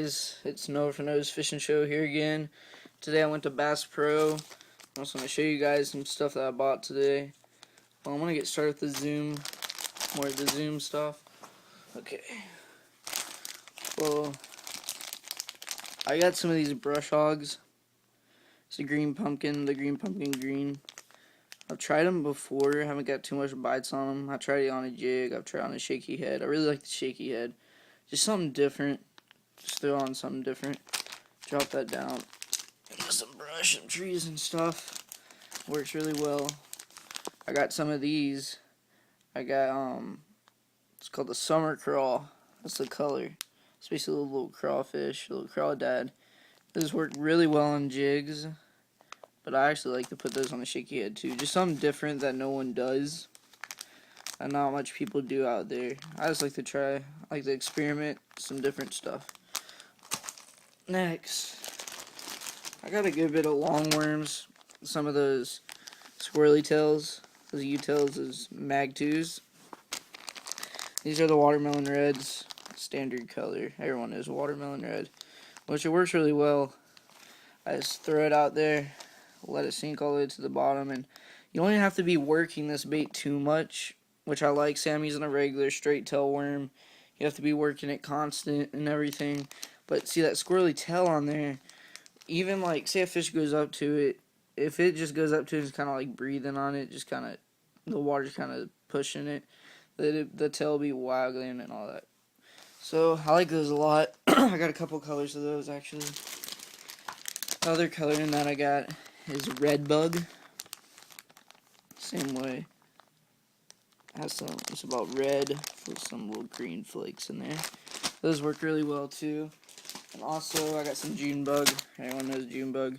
guys, it's Noah from Noah's Fishing Show here again. Today I went to Bass Pro. I'm also going to show you guys some stuff that I bought today. Well, I'm going to get started with the Zoom, more of the Zoom stuff. Okay. Well, I got some of these brush hogs. It's the green pumpkin green. I've tried them before, haven't got too much bites on them. I tried it on a jig, I've tried on a shaky head. I really like the shaky head. Just something different. Just throw on something different. Drop that down. Put some brush, some trees and stuff. Works really well. I got some of these. I got, it's called the summer crawl. That's the color. It's basically a little crawfish, a little crawdad. Those work really well on jigs. But I actually like to put those on the shaky head too. Just something different that no one does. And not much people do out there. I just like to try. I like to experiment some different stuff. Next, I got a good bit of longworms. Some of those squirrely tails, those U-tails, those mag 2s. These are the watermelon reds, standard color. Everyone knows watermelon red, which it works really well. I just throw it out there, let it sink all the way to the bottom, and you don't even have to be working this bait too much, which I like. Say I'm using a regular straight tail worm. You have to be working it constant and everything. But see that squirrely tail on there, even like, say a fish goes up to it, if it just goes up to it and is kind of like breathing on it, just kind of, the water's kind of pushing it, the tail will be waggling and all that. So, I like those a lot. I got a couple colors of those, actually. The other color in that I got is red bug. Same way. Has some, it's about red with some little green flakes in there. Those work really well too. And also I got some June bug. Everyone knows June bug.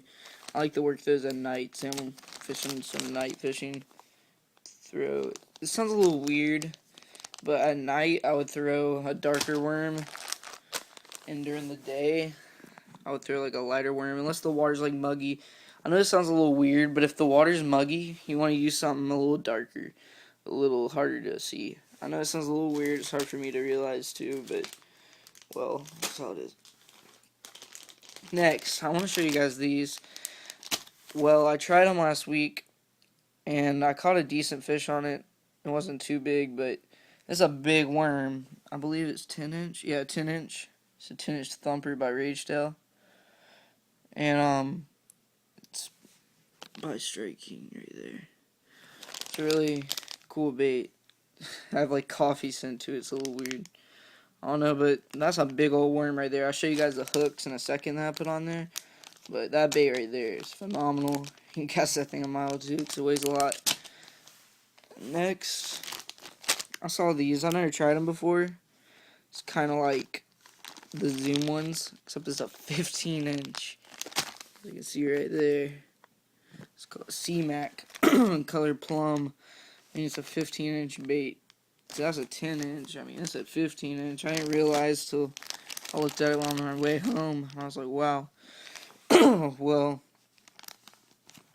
I like to work those at night. Say I'm fishing some night fishing. This sounds a little weird, but at night I would throw a darker worm, and during the day I would throw like a lighter worm, unless the water's like muggy. I know this sounds a little weird, but if the water's muggy, you want to use something a little darker, a little harder to see. I know it sounds a little weird, it's hard for me to realize too, but, well, that's how it is. Next, I want to show you guys these. Well, I tried them last week, and I caught a decent fish on it. It wasn't too big, but it's a big worm. I believe it's 10 inch. Yeah, 10 inch. It's a 10 inch thumper by Ragetail. And, it's by Strike King right there. It's a really cool bait. I have like coffee scent to it. It's a little weird. I don't know, but that's a big old worm right there. I'll show you guys the hooks in a second that I put on there. But that bait right there is phenomenal. You can cast that thing a mile too, because it weighs a lot. Next, I saw these. I never tried them before. It's kind of like the Zoom ones, except it's a 15 inch. You can see right there. It's called C-Mac, colored plum. And it's a 15 inch bait. So that's a 10 inch. I mean, that's a 15 inch. I didn't realize till I looked at it on my way home. And I was like, wow. Well,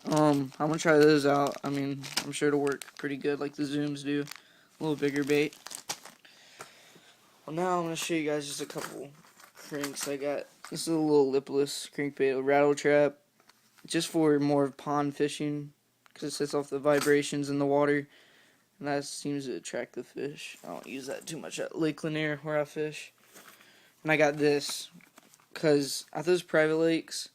I'm gonna try those out. I mean, I'm sure it'll work pretty good like the Zooms do. A little bigger bait. Well, now I'm gonna show you guys just a couple cranks I got. This is a little lipless crankbait, a rattle trap. Just for more pond fishing, because it sets off the vibrations in the water. And that seems to attract the fish. I don't use that too much at Lake Lanier where I fish. And I got this because at those private lakes,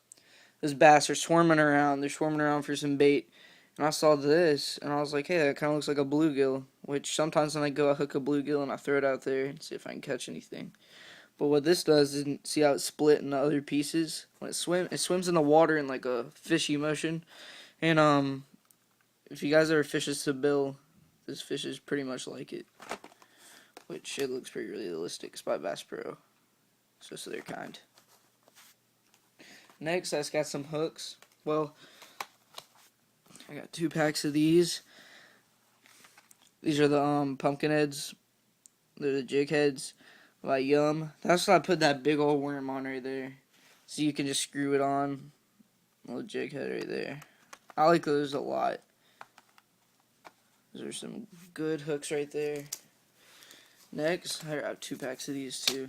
those bass are swarming around. They're swarming around for some bait. And I saw this, and I was like, hey, that kind of looks like a bluegill. Which sometimes when I go, I hook a bluegill and I throw it out there and see if I can catch anything. But what this does is, see how it's split into other pieces? When it swims in the water in like a fishy motion. And if you guys ever fish a Seville, this fish is pretty much like it, which it looks pretty realistic. It's by Bass Pro, so they're kind. Next, I just got some hooks. Well, I got 2 packs of these. These are the pumpkin heads. They're the jig heads by Yum. That's why I put that big old worm on right there, so you can just screw it on. Little jig head right there. I like those a lot. Those are some good hooks right there. Next, I have 2 packs of these too.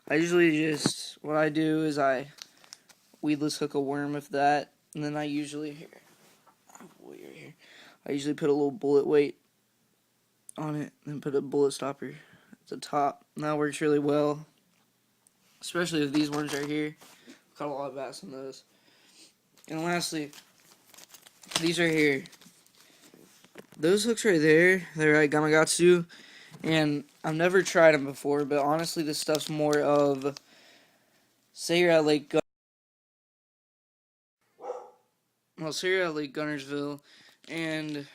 I usually just, what I do is I weedless hook a worm with that, and then I usually, here, I usually put a little bullet weight on it, and put a bullet stopper at the top. And that works really well, especially with these ones right here. Caught a lot of bass on those. And lastly, these right here. Those hooks right there, they're at Gamakatsu, and I've never tried them before, but honestly, this stuff's more of, say you're at Lake Gunnersville, and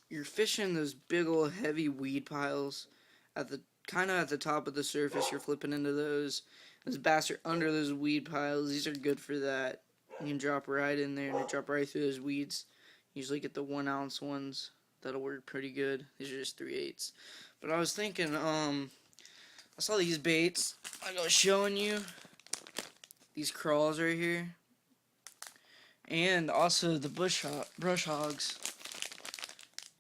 you're fishing those big old heavy weed piles at the kind of at the top of the surface. You're flipping into those. Those bass are under those weed piles. These are good for that. You can drop right in there and they drop right through those weeds. Usually get the 1 ounce ones. That'll work pretty good. These are just 3/8. But I was thinking, I saw these baits. Like I was showing you, these crawls right here, and also the brush hogs.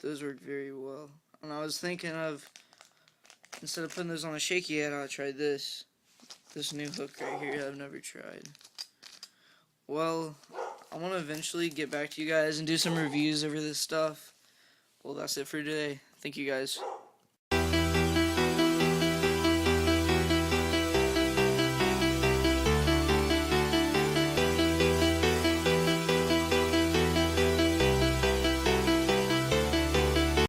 Those work very well. And I was thinking of, instead of putting those on a shaky head, I'll try this new hook right here I've never tried. Well, I want to eventually get back to you guys and do some reviews over this stuff. Well, that's it for today. Thank you guys.